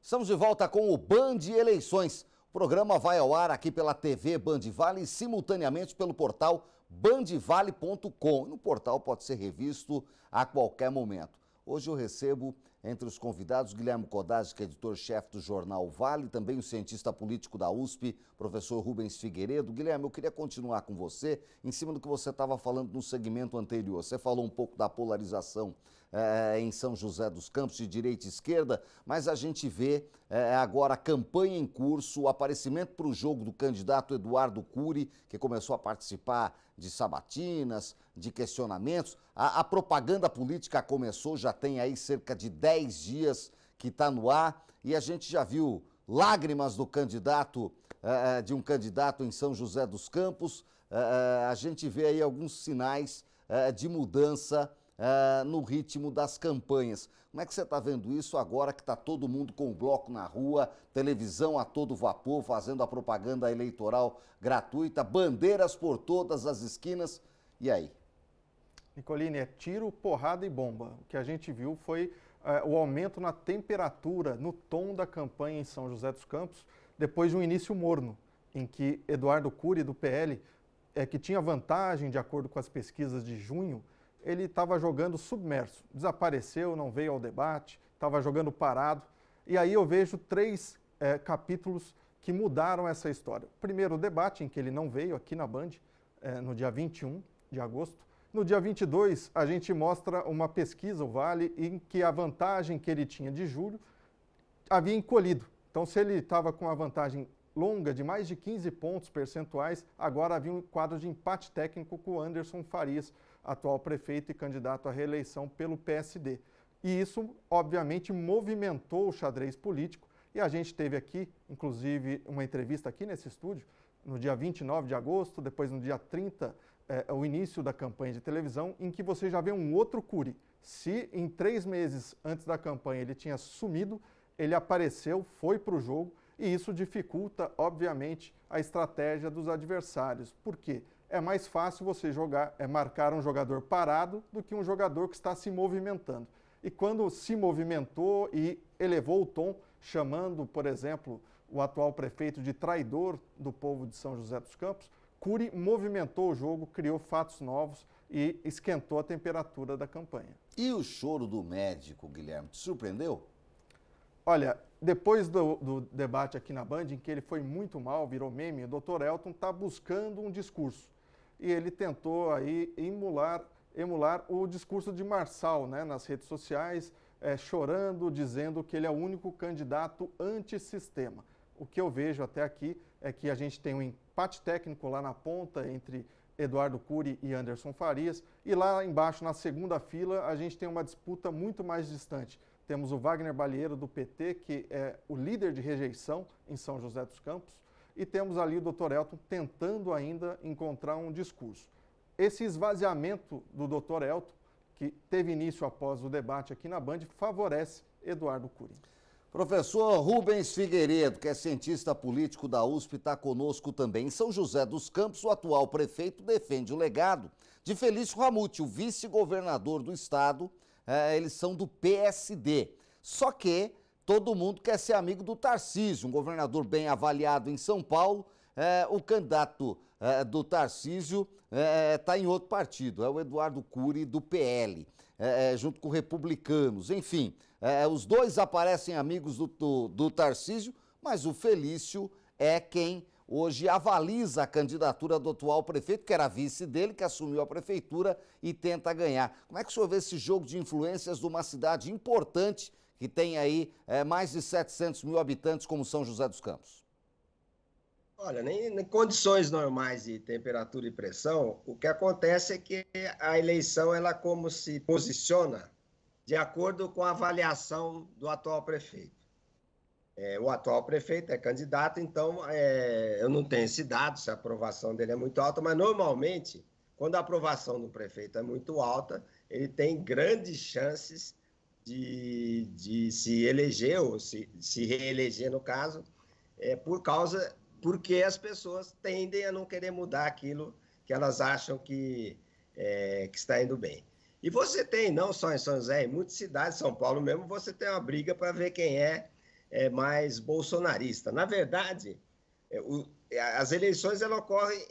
Estamos de volta com o Band Eleições. O programa vai ao ar aqui pela TV Band Vale e simultaneamente pelo portal bandvale.com. No portal pode ser revisto a qualquer momento. Hoje eu recebo entre os convidados Guilherme Codazzi, que é editor-chefe do jornal Vale, também o cientista político da USP, professor Rubens Figueiredo. Guilherme, eu queria continuar com você em cima do que você estava falando no segmento anterior. Você falou um pouco da polarização em São José dos Campos, de direita e esquerda, mas a gente vê agora a campanha em curso, o aparecimento para o jogo do candidato Eduardo Cury, que começou a participar de sabatinas, de questionamentos. A propaganda política começou, já tem aí cerca de 10 dias que está no ar, e a gente já viu lágrimas do candidato, de um candidato em São José dos Campos. A gente vê aí alguns sinais de mudança no ritmo das campanhas. Como é que você está vendo isso agora que está todo mundo com o bloco na rua, televisão a todo vapor, fazendo a propaganda eleitoral gratuita, bandeiras por todas as esquinas, e aí? Nicolini, é tiro, porrada e bomba. O que a gente viu foi o aumento na temperatura, no tom da campanha em São José dos Campos, depois de um início morno, em que Eduardo Cury, do PL, que tinha vantagem de acordo com as pesquisas de junho, ele estava jogando submerso, desapareceu, não veio ao debate, estava jogando parado. E aí eu vejo três capítulos que mudaram essa história. Primeiro, o debate, em que ele não veio aqui na Band, no dia 21 de agosto. No dia 22, a gente mostra uma pesquisa, o Vale, em que a vantagem que ele tinha de julho havia encolhido. Então, se ele estava com uma vantagem longa de mais de 15 pontos percentuais, agora havia um quadro de empate técnico com o Anderson Farias, atual prefeito e candidato à reeleição pelo PSD. E isso, obviamente, movimentou o xadrez político. E a gente teve aqui, inclusive, uma entrevista aqui nesse estúdio, no dia 29 de agosto, depois no dia 30, o início da campanha de televisão, em que você já vê um outro Cury. Se em 3 meses antes da campanha ele tinha sumido, ele apareceu, foi para o jogo, e isso dificulta, obviamente, a estratégia dos adversários. Por quê? É mais fácil você marcar um jogador parado do que um jogador que está se movimentando. E quando se movimentou e elevou o tom, chamando, por exemplo, o atual prefeito de traidor do povo de São José dos Campos, Cury movimentou o jogo, criou fatos novos e esquentou a temperatura da campanha. E o choro do médico, Guilherme, te surpreendeu? Olha, depois do debate aqui na Band, em que ele foi muito mal, virou meme, o Dr. Elton está buscando um discurso. E ele tentou aí emular o discurso de Marçal, né, nas redes sociais, chorando, dizendo que ele é o único candidato antissistema. O que eu vejo até aqui é que a gente tem um empate técnico lá na ponta entre Eduardo Cury e Anderson Farias, e lá embaixo, na segunda fila, a gente tem uma disputa muito mais distante. Temos o Wagner Balieiro, do PT, que é o líder de rejeição em São José dos Campos, e temos ali o Dr. Elton tentando ainda encontrar um discurso. Esse esvaziamento do Dr. Elton, que teve início após o debate aqui na Band, favorece Eduardo Cury. Professor Rubens Figueiredo, que é cientista político da USP, está conosco também. Em São José dos Campos, o atual prefeito defende o legado de Felício Ramute, o vice-governador do estado. Eles são do PSD. Só que todo mundo quer ser amigo do Tarcísio, um governador bem avaliado em São Paulo. O candidato do Tarcísio está em outro partido, é o Eduardo Cury, do PL, junto com republicanos. Enfim, os dois aparecem amigos do Tarcísio, mas o Felício é quem hoje avaliza a candidatura do atual prefeito, que era vice dele, que assumiu a prefeitura e tenta ganhar. Como é que o senhor vê esse jogo de influências de uma cidade importante que tem aí mais de 700 mil habitantes, como São José dos Campos? Olha, nem em condições normais de temperatura e pressão, o que acontece é que a eleição, ela como se posiciona de acordo com a avaliação do atual prefeito. O atual prefeito é candidato, então eu não tenho esse dado, se a aprovação dele é muito alta, mas normalmente, quando a aprovação do prefeito é muito alta, ele tem grandes chances de se eleger, ou se reeleger no caso, porque as pessoas tendem a não querer mudar aquilo que elas acham que está indo bem. E você tem, não só em São José, em muitas cidades, São Paulo mesmo, você tem uma briga para ver quem é mais bolsonarista. Na verdade, as eleições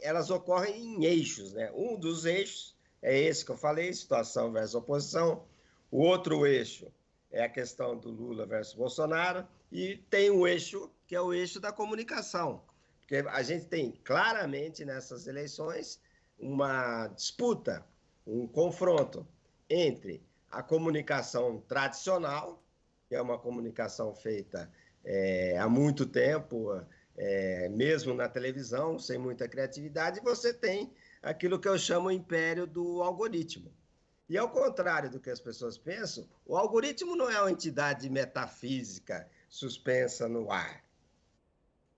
elas ocorrem em eixos, né? Um dos eixos é esse que eu falei, situação versus oposição. O outro eixo é a questão do Lula versus Bolsonaro. E tem um eixo que é o eixo da comunicação. Porque a gente tem claramente nessas eleições uma disputa, um confronto entre a comunicação tradicional, que é uma comunicação feita há muito tempo, mesmo na televisão, sem muita criatividade, e você tem aquilo que eu chamo o império do algoritmo. E ao contrário do que as pessoas pensam, o algoritmo não é uma entidade metafísica suspensa no ar.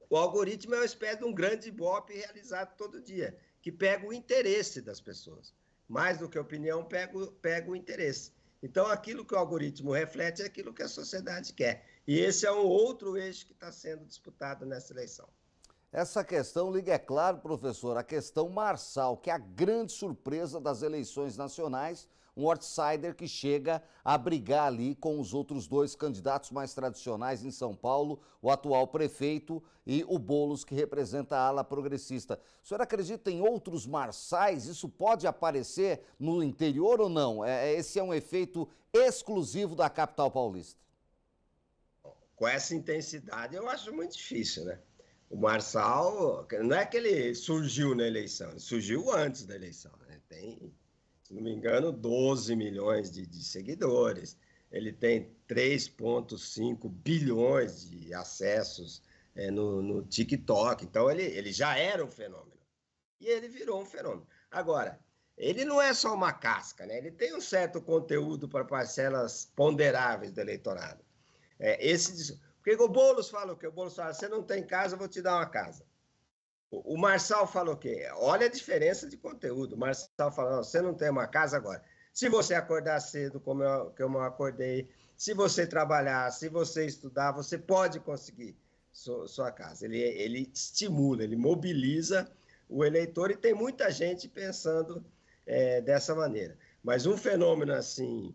O algoritmo é uma espécie de um grande ibope realizado todo dia, que pega o interesse das pessoas. Mais do que a opinião, pega o interesse. Então, aquilo que o algoritmo reflete é aquilo que a sociedade quer. E esse é um outro eixo que está sendo disputado nessa eleição. Essa questão liga, é claro, professor, a questão Marçal, que é a grande surpresa das eleições nacionais, um outsider que chega a brigar ali com os outros dois candidatos mais tradicionais em São Paulo, o atual prefeito e o Boulos, que representa a ala progressista. O senhor acredita em outros Marçais? Isso pode aparecer no interior ou não? Esse é um efeito exclusivo da capital paulista? Com essa intensidade, eu acho muito difícil, né? O Marçal, não é que ele surgiu na eleição, ele surgiu antes da eleição, né? Tem, se não me engano, 12 milhões de seguidores, ele tem 3,5 bilhões de acessos no TikTok, então ele já era um fenômeno, e ele virou um fenômeno. Agora, ele não é só uma casca, né? Ele tem um certo conteúdo para parcelas ponderáveis do eleitorado. Porque o Boulos fala o quê? O Boulos fala, você não tem casa, eu vou te dar uma casa. O Marçal fala o quê? Olha a diferença de conteúdo. O Marçal fala, não, você não tem uma casa agora. Se você acordar cedo, como eu acordei, se você trabalhar, se você estudar, você pode conseguir sua casa. Ele estimula, ele mobiliza o eleitor e tem muita gente pensando dessa maneira. Mas um fenômeno assim,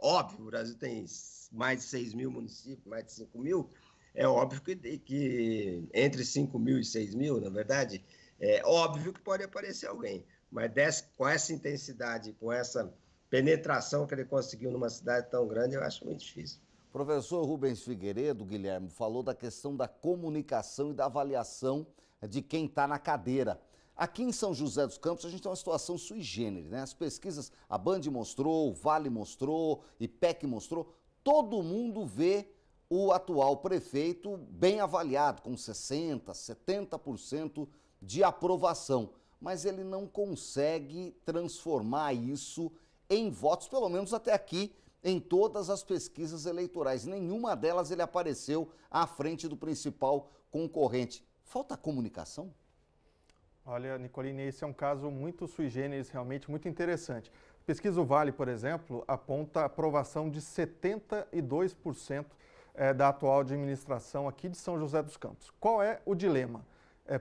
óbvio, o Brasil tem mais de 6 mil municípios, mais de 5 mil, é óbvio que entre 5 mil e 6 mil, na verdade, é óbvio que pode aparecer alguém, mas com essa intensidade, com essa penetração que ele conseguiu numa cidade tão grande, eu acho muito difícil. Professor Rubens Figueiredo, Guilherme, falou da questão da comunicação e da avaliação de quem está na cadeira. Aqui em São José dos Campos, a gente tem uma situação sui generis, né? As pesquisas, a Band mostrou, o Vale mostrou, IPEC mostrou, todo mundo vê o atual prefeito bem avaliado, com 60%, 70% de aprovação. Mas ele não consegue transformar isso em votos, pelo menos até aqui, em todas as pesquisas eleitorais. Nenhuma delas ele apareceu à frente do principal concorrente. Falta comunicação? Olha, Nicolini, esse é um caso muito sui generis, realmente muito interessante. A pesquisa do Vale, por exemplo, aponta a aprovação de 72% da atual administração aqui de São José dos Campos. Qual é o dilema?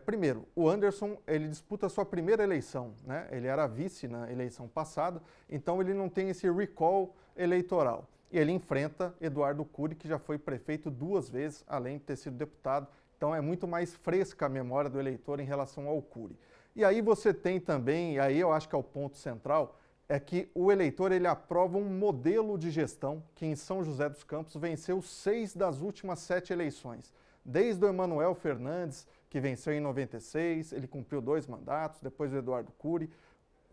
Primeiro, o Anderson, ele disputa a sua primeira eleição, né? Ele era vice na eleição passada, então ele não tem esse recall eleitoral. E ele enfrenta Eduardo Cury, que já foi prefeito 2 vezes, além de ter sido deputado. Então é muito mais fresca a memória do eleitor em relação ao Cury. E aí você tem também, e aí eu acho que é o ponto central, é que o eleitor ele aprova um modelo de gestão que em São José dos Campos venceu 6 das últimas 7 eleições. Desde o Emanuel Fernandes, que venceu em 96, ele cumpriu 2 mandatos, depois o Eduardo Cury,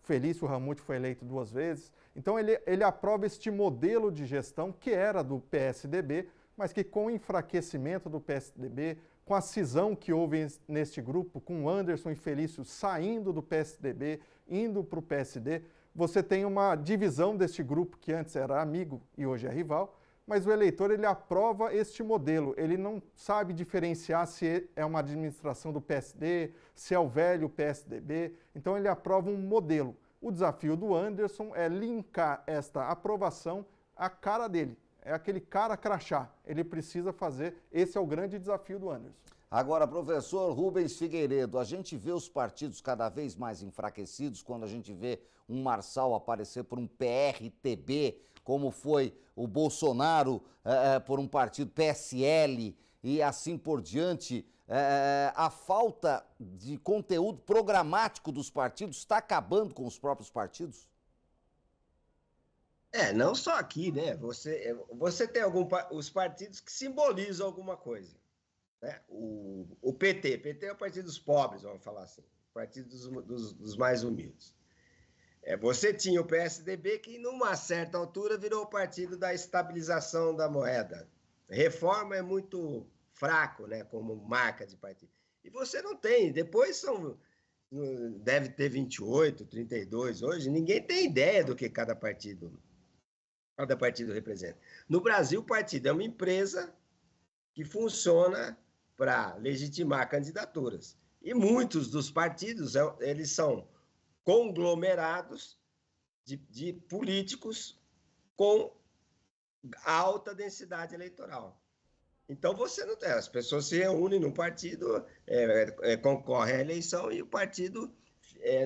Felício Ramute foi eleito 2 vezes. Então ele aprova este modelo de gestão que era do PSDB, mas que com o enfraquecimento do PSDB, com a cisão que houve neste grupo, com Anderson e Felício saindo do PSDB, indo para o PSD, você tem uma divisão deste grupo que antes era amigo e hoje é rival, mas o eleitor ele aprova este modelo, ele não sabe diferenciar se é uma administração do PSD, se é o velho PSDB, então ele aprova um modelo. O desafio do Anderson é linkar esta aprovação à cara dele. É aquele cara crachá, ele precisa fazer, esse é o grande desafio do Anderson. Agora, professor Rubens Figueiredo, a gente vê os partidos cada vez mais enfraquecidos quando a gente vê um Marçal aparecer por um PRTB, como foi o Bolsonaro por um partido PSL e assim por diante, a falta de conteúdo programático dos partidos está acabando com os próprios partidos? Não só aqui, né? Você tem os partidos que simbolizam alguma coisa, né? O PT é o partido dos pobres, vamos falar assim, o partido dos mais humildes. Você tinha o PSDB, que numa certa altura virou o partido da estabilização da moeda. Reforma é muito fraco, né, como marca de partido. E você não tem, depois deve ter 28, 32 hoje, ninguém tem ideia do que cada partido representa. No Brasil, o partido é uma empresa que funciona para legitimar candidaturas. E muitos dos partidos, eles são conglomerados de políticos com alta densidade eleitoral. Então, você não tem. As pessoas se reúnem num partido, concorrem à eleição e o partido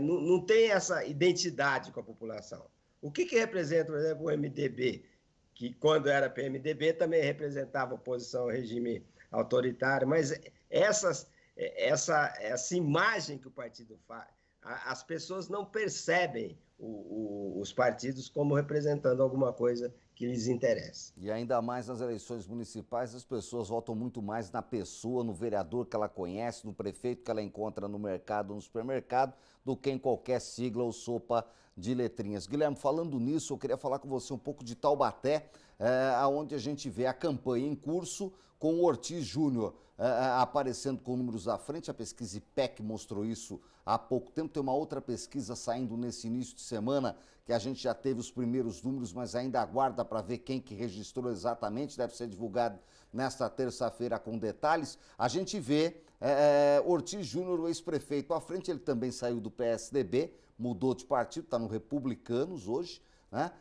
não tem essa identidade com a população. O que representa, por exemplo, o MDB, que quando era PMDB também representava oposição ao regime autoritário, mas essa imagem que o partido faz, as pessoas não percebem os partidos como representando alguma coisa que lhes interessa. E ainda mais nas eleições municipais, as pessoas votam muito mais na pessoa, no vereador que ela conhece, no prefeito que ela encontra no mercado, no supermercado, do que em qualquer sigla ou sopa de letrinhas. Guilherme, falando nisso, eu queria falar com você um pouco de Taubaté, onde a gente vê a campanha em curso com o Ortiz Júnior aparecendo com números à frente. A pesquisa IPEC mostrou isso há pouco tempo. Tem uma outra pesquisa saindo nesse início de semana, que a gente já teve os primeiros números, mas ainda aguarda para ver quem que registrou exatamente. Deve ser divulgado nesta terça-feira com detalhes. A gente vê Ortiz Júnior, o ex-prefeito, à frente. Ele também saiu do PSDB, mudou de partido, está no Republicanos hoje, né?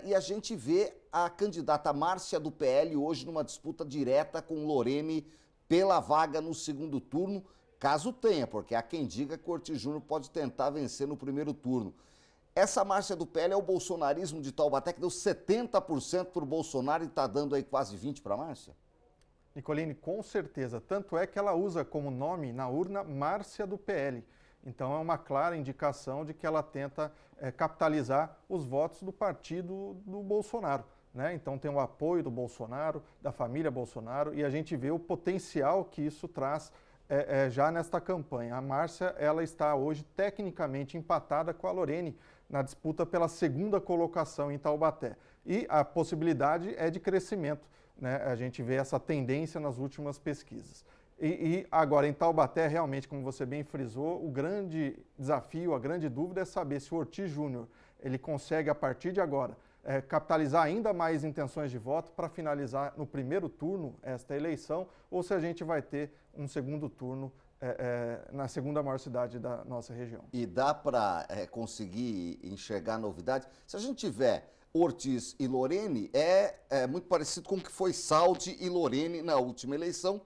E a gente vê a candidata Márcia do PL hoje numa disputa direta com Lorene pela vaga no segundo turno, caso tenha, porque há quem diga que o Ortiz Júnior pode tentar vencer no primeiro turno. Essa Márcia do PL é o bolsonarismo de Taubaté, que deu 70% para o Bolsonaro e está dando aí quase 20% para a Márcia? Nicoline, com certeza. Tanto é que ela usa como nome na urna Márcia do PL. Então é uma clara indicação de que ela tenta capitalizar os votos do partido do Bolsonaro, né? Então tem o apoio do Bolsonaro, da família Bolsonaro, e a gente vê o potencial que isso traz já nesta campanha. A Márcia, ela está hoje tecnicamente empatada com a Lorene na disputa pela segunda colocação em Taubaté. E a possibilidade é de crescimento, né? A gente vê essa tendência nas últimas pesquisas. E agora, em Taubaté, realmente, como você bem frisou, o grande desafio, a grande dúvida é saber se o Ortiz Júnior ele consegue, a partir de agora, capitalizar ainda mais intenções de voto para finalizar no primeiro turno esta eleição, ou se a gente vai ter um segundo turno na segunda maior cidade da nossa região. E dá para conseguir enxergar novidade? Se a gente tiver Ortiz e Lorene, é muito parecido com o que foi Saldi e Lorene na última eleição,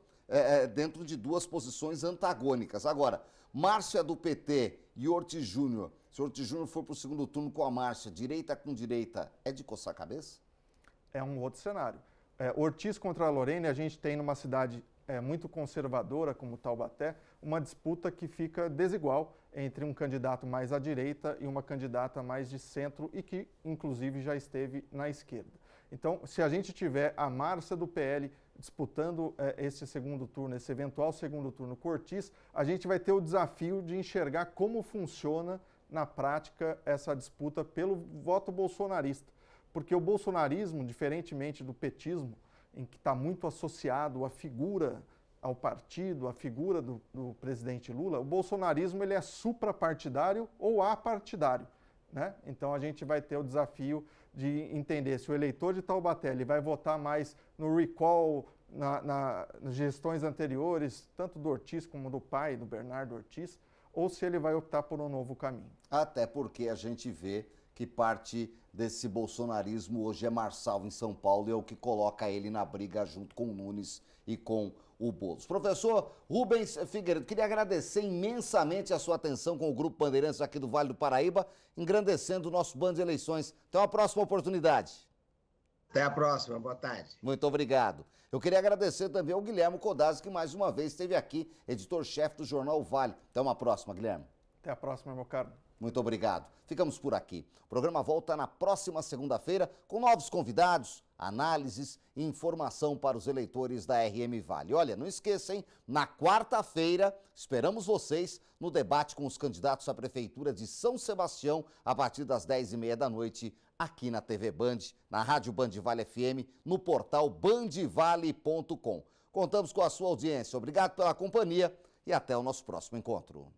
dentro de duas posições antagônicas. Agora, Márcia do PT e Ortiz Júnior, se o Ortiz Júnior for para o segundo turno com a Márcia, direita com direita, é de coçar a cabeça? É um outro cenário. Ortiz contra a Lorene, a gente tem numa cidade muito conservadora como Taubaté, uma disputa que fica desigual entre um candidato mais à direita e uma candidata mais de centro e que, inclusive, já esteve na esquerda. Então, se a gente tiver a Márcia do PL disputando esse segundo turno, esse eventual segundo turno com Ortiz, a gente vai ter o desafio de enxergar como funciona na prática essa disputa pelo voto bolsonarista. Porque o bolsonarismo, diferentemente do petismo, em que está muito associado à figura, ao partido, à figura do presidente Lula, o bolsonarismo ele é suprapartidário ou apartidário, né? Então a gente vai ter o desafio de entender se o eleitor de Taubaté ele vai votar mais no recall, nas gestões anteriores, tanto do Ortiz como do pai, do Bernardo Ortiz, ou se ele vai optar por um novo caminho. Até porque a gente vê que parte desse bolsonarismo hoje é Marçal em São Paulo e é o que coloca ele na briga junto com o Nunes e com o Boulos. Professor Rubens Figueiredo, queria agradecer imensamente a sua atenção com o Grupo Bandeirantes aqui do Vale do Paraíba, engrandecendo o nosso Band de Eleições. Até uma próxima oportunidade. Até a próxima, boa tarde. Muito obrigado. Eu queria agradecer também ao Guilherme Codazzi, que mais uma vez esteve aqui, editor-chefe do Jornal Vale. Até uma próxima, Guilherme. Até a próxima, meu caro. Muito obrigado. Ficamos por aqui. O programa volta na próxima segunda-feira com novos convidados, análises e informação para os eleitores da RM Vale. Olha, não esqueçam, na quarta-feira esperamos vocês no debate com os candidatos à Prefeitura de São Sebastião a partir das 10h30 da noite aqui na TV Band, na Rádio Band Vale FM, no portal bandvale.com. Contamos com a sua audiência. Obrigado pela companhia e até o nosso próximo encontro.